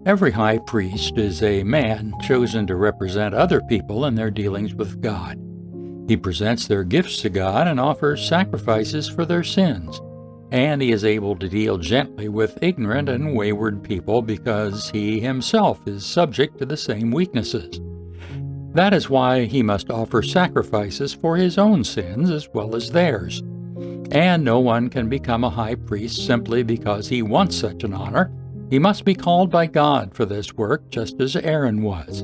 Every high priest is a man chosen to represent other people in their dealings with God. He presents their gifts to God and offers sacrifices for their sins. And he is able to deal gently with ignorant and wayward people because he himself is subject to the same weaknesses. That is why he must offer sacrifices for his own sins as well as theirs. And no one can become a high priest simply because he wants such an honor. He must be called by God for this work, just as Aaron was.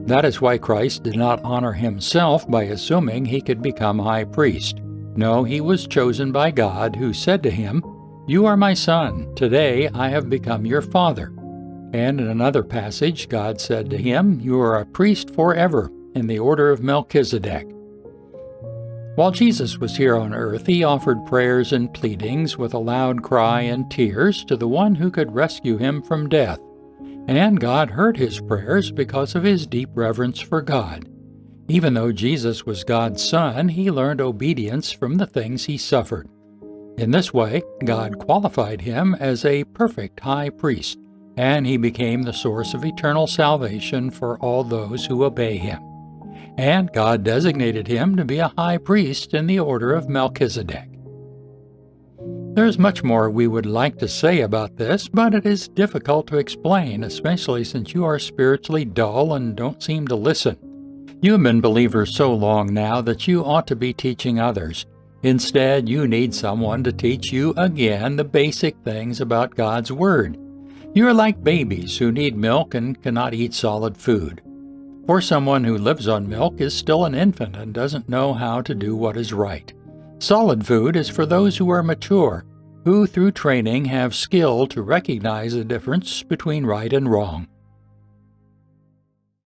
That is why Christ did not honor himself by assuming he could become high priest. No, he was chosen by God, who said to him, "You are my son. Today I have become your father." And in another passage, God said to him, "You are a priest forever, in the order of Melchizedek." While Jesus was here on earth, he offered prayers and pleadings with a loud cry and tears to the one who could rescue him from death. And God heard his prayers because of his deep reverence for God. Even though Jesus was God's son, he learned obedience from the things he suffered. In this way, God qualified him as a perfect high priest, and he became the source of eternal salvation for all those who obey him. And God designated him to be a high priest in the order of Melchizedek. There's much more we would like to say about this, but it is difficult to explain, especially since you are spiritually dull and don't seem to listen. You have been believers so long now that you ought to be teaching others. Instead, you need someone to teach you again the basic things about God's Word. You are like babies who need milk and cannot eat solid food. For someone who lives on milk is still an infant and doesn't know how to do what is right. Solid food is for those who are mature, who through training have skill to recognize the difference between right and wrong.